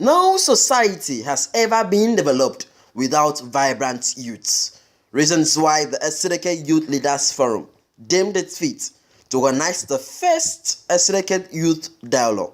No society has ever been developed without vibrant youths. Reasons why the Esit Eket Youth Leaders Forum deemed it fit to organize the first Esit Eket Youth Dialogue.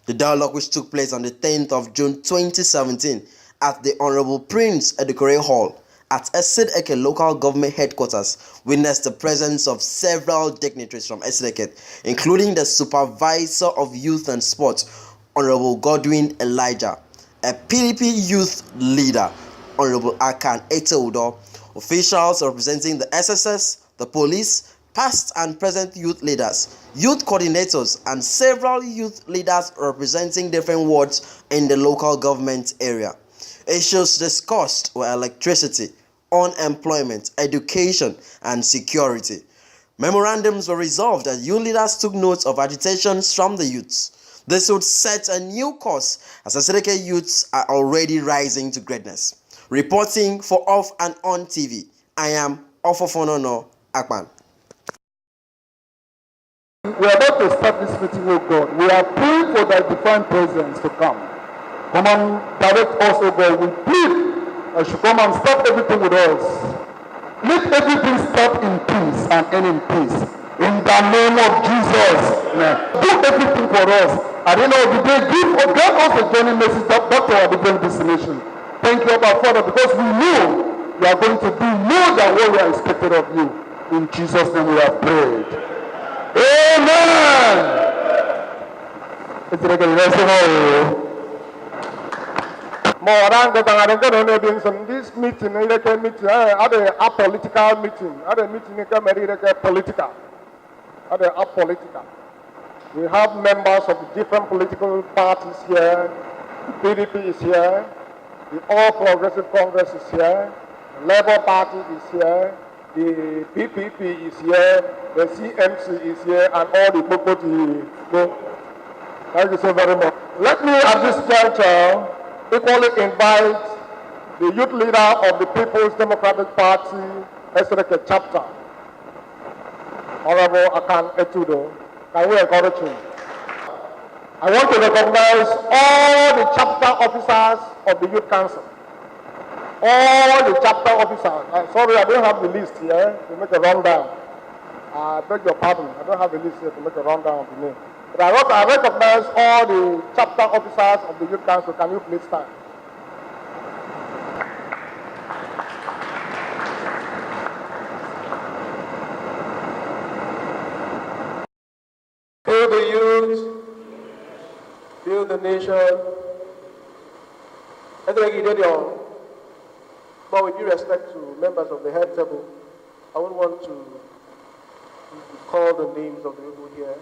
The dialogue, which took place on the 10th of June 2017 at the Hon Prince Edukere Hall at Esit Eket Local Government Headquarters, witnessed the presence of several dignitaries from Esit Eket, including the Supervisor of Youth and Sports, Hon Godwin Elijah, a PDP youth leader, Hon Akan Etteudo, officials representing the SSS, the police, past and present youth leaders, youth coordinators, and several youth leaders representing different wards in the local government area. Issues discussed were electricity, unemployment, education, and security. Memorandums were resolved and youth leaders took notes of agitations from the youths. This would set a new course as Esit Eket youths are already rising to greatness. Reporting for Off and On TV, I am Hon Akan. We are about to start this meeting, oh God. We are praying for thy divine presence to come. Come and direct us, oh God. We plead that you come and start everything with us. Let everything start in peace and end in peace. In the name of Jesus. Do everything for us. At the end of the day, grant us a journey message back to our different destination. Thank you, our Father, because we know you are going to do more than what we are expected of you. In Jesus' name we have prayed. Amen. This meeting is a political meeting. Political. We have members of the different political parties here. The PDP is here. The All Progressive Congress is here. The Labour Party is here. The PPP is here. The CMC is here, and all the Bokoti. Thank you so very much. Let me, at this juncture, equally invite the youth leader of the People's Democratic Party, Esit Eket chapter, Hon Akan Etteudo. Can we encourage him? I want to recognize all the chapter officers of the Youth Council. All the chapter officers. Sorry, I don't have the list here to make a rundown. I beg your pardon. I don't have the list here to make a rundown of the name. But I recognize all the chapter officers of the Youth Council. Can you please stand? Build the youth, build the nation. But with due respect to members of the head table, I would want to call the names of the people here.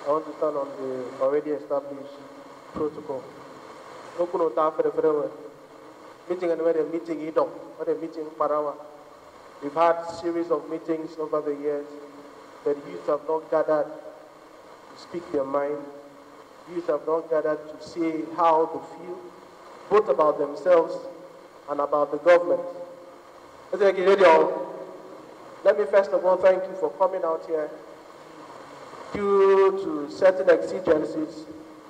I want to stand on the already established protocol. Meeting and where the meeting Idom, where the meeting Parawa. We've had series of meetings over the years, but youth have not gathered to speak their mind. Youth have not gathered to say how they feel, both about themselves and about the government. Let me first of all thank you for coming out here. Due to certain exigencies,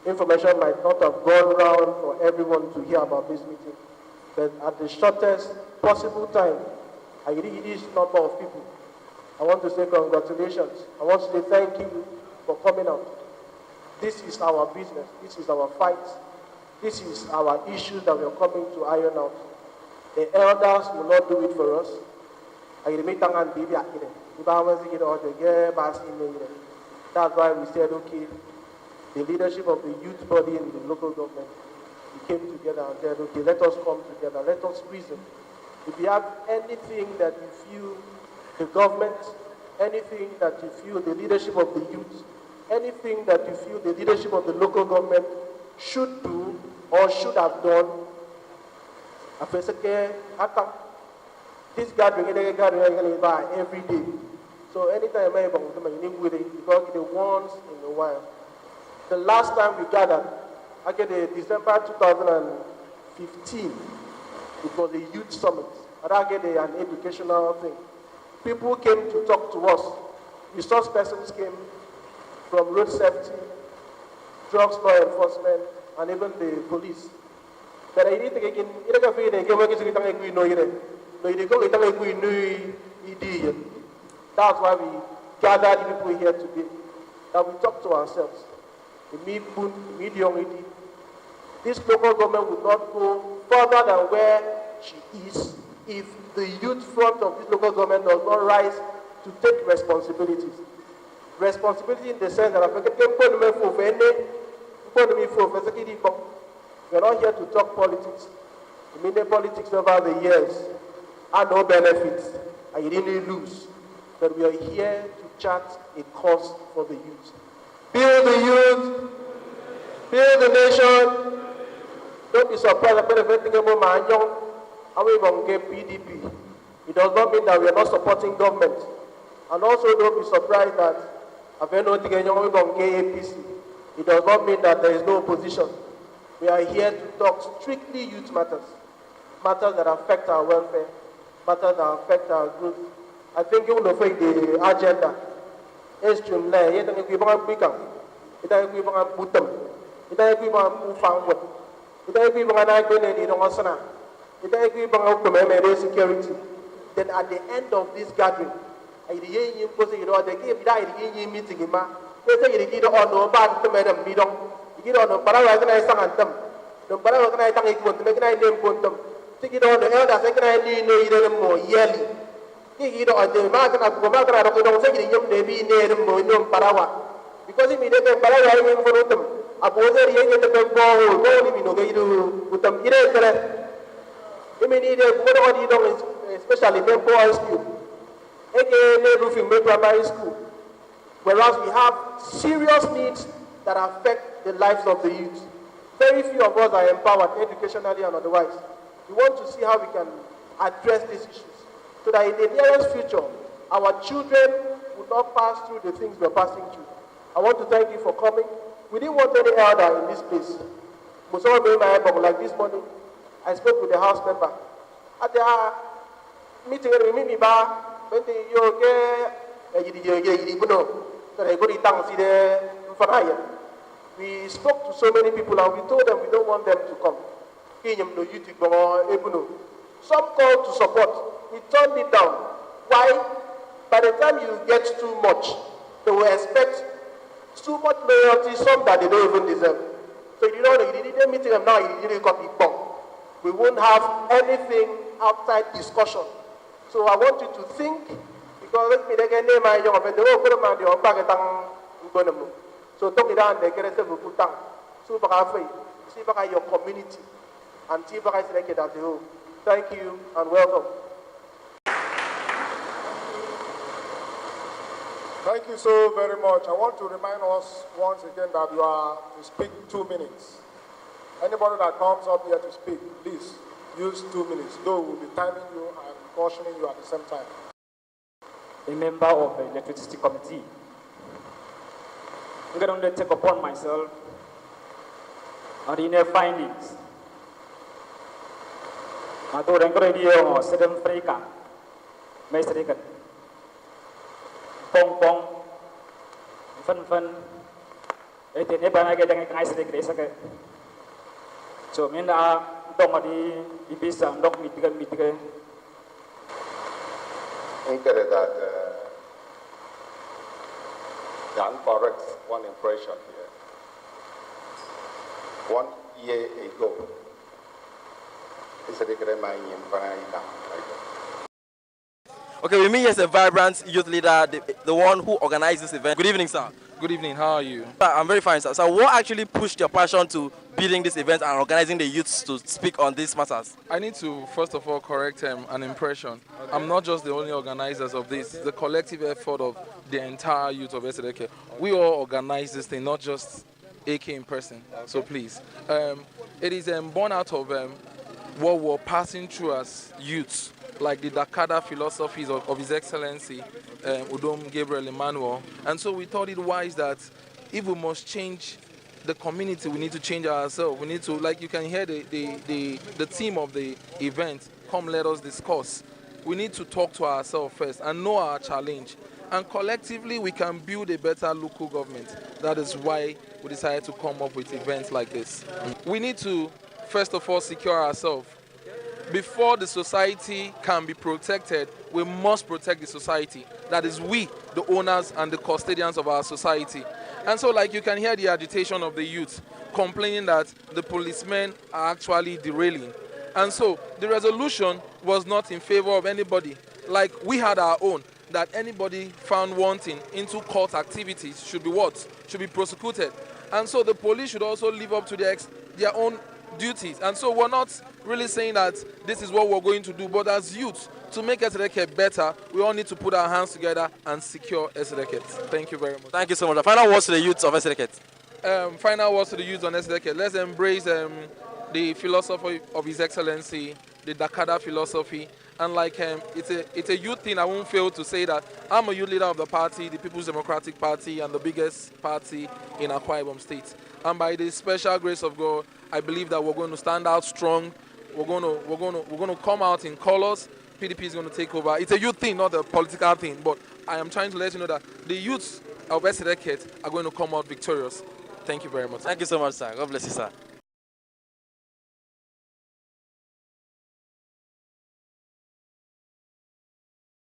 information might not have gone round for everyone to hear about this meeting. But at the shortest possible time, I read this number of people. I want to say congratulations. I want to say thank you for coming out. This is our business. This is our fight. This is our issues that we are coming to iron out. The elders will not do it for us. That's why we said, okay, the leadership of the youth body in the local government, we came together and said, okay, let us come together, let us reason. If you have anything that you feel the government, anything that you feel the leadership of the youth, anything that you feel the leadership of the local government should do or should have done, this gathering every day. So anytime you need with it, because the once in a while. The last time we gathered, December 2015, it was a youth summit. I get an educational thing. People came to talk to us. Resource persons came from road safety, drugs law enforcement, and even the police. But I need to get in a cafe and get that's why we gather the people here today, that we talk to ourselves. This local government would not go further than where she is if the youth front of this local government does not rise to take responsibilities. Responsibility in the sense that we're not here to talk politics. We mean the politics over the years and no benefits, and you didn't lose. But we are here to chart a course for the youth. Build the youth, build the nation. Don't be surprised about everything about my young, and we're going to get PDP. It does not mean that we are not supporting government. And also don't be surprised that we're going to get APC. It does not mean that there is no opposition. We are here to talk strictly youth matters. Matters that affect our welfare, matters that affect our growth. I think you know the agenda is to lay it and we want to become. It is we want to put them. It is we want to find what. It is we want to go in the Rosana. It is we want to commemorate security. Then at the end of this gathering, I did you put it on the game that you meeting him. They say you get on no bad to madam Bidon. You get on the Paraguay and them. The Paraguay and I want to make a name for them. Take it on the elders, I can know more yearly. You know, the market of Gomaka, I don't think you may be near them in Paraguay. Because if you didn't Paraguay for them, I was there in the Bengal, only you know, with them. You may need a good you know, especially Bengal school, aka roofing primary school. Whereas we have serious needs that affect the lives of the youth. Very few of us are empowered educationally and otherwise. We want to see how we can address these issues so that in the nearest future, our children will not pass through the things we're passing through. I want to thank you for coming. We didn't want any elder in this place. Like this morning, I spoke with the house member. At the meeting, we meet me back. When you we spoke to so many people and we told them we don't want them to come. Some called to support. We turned it down. Why? By the time you get too much, they will expect too much loyalty, some that they don't even deserve. So you know, you didn't meet them now, you didn't copy bomb. We won't have anything outside discussion. So I want you to think, because let me again name my young man, so talk it down, they get a several put down. So see your community and see Esit Eket as a whole. Thank you and welcome. Thank you so very much. I want to remind us once again that you are to speak 2 minutes. Anybody that comes up here to speak, please use 2 minutes. Though we'll be timing you and cautioning you at the same time. A member of the electricity committee. I'm going to take upon myself on the inner findings. I told them to sit in Africa. Esit Eket. Pong pong. Fun. It is never getting a Esit Eket. So, I don't want to be some dog meet. That Jan corrects one impression here. 1 year ago, Esit Eket Okay, we meet as a vibrant youth leader, the one who organized this event. Good evening, sir. Good evening, how are you? I'm very fine, sir. So what actually pushed your passion to building this event and organizing the youths to speak on these matters? I need to, first of all, correct an impression. Okay. I'm not just the only organizers of this. The collective effort of the entire youth of Esit Eket. We all organize this thing, not just AK in person. Okay. So please. It is born out of what we're passing through as youths, like the Dakada philosophies of His Excellency, Udom Gabriel Emmanuel. And so we thought it wise that if we must change the community, we need to change ourselves. We need to, like you can hear the theme of the event, come let us discuss. We need to talk to ourselves first and know our challenge and collectively we can build a better local government. That is why we decided to come up with events like this. We need to, first of all, secure ourselves. Before the society can be protected, we must protect the society. That is we, the owners and the custodians of our society. And so, like, you can hear the agitation of the youth complaining that the policemen are actually derailing. And so the resolution was not in favor of anybody. Like, we had our own, that anybody found wanting into court activities should be what? Should be prosecuted. And so the police should also live up to their own duties. And so we're not really saying that this is what we're going to do, but as youth, to make Esit Eket better, we all need to put our hands together and secure Esit Eket. Thank you very much. Thank you so much. The final words to the youths of Esit Eket. Final words to the youth on Esit Eket. Let's embrace the philosophy of His Excellency, the Dakada philosophy. And like it's a youth thing. I won't fail to say that I'm a youth leader of the party, the People's Democratic Party, and the biggest party in Akwa Ibom State. And by the special grace of God, I believe that we're going to stand out strong. We're going to come out in colors. PDP is going to take over. It's a youth thing, not a political thing. But I am trying to let you know that the youths of Esit Eket are going to come out victorious. Thank you very much. Thank you so much, sir. God bless you, sir.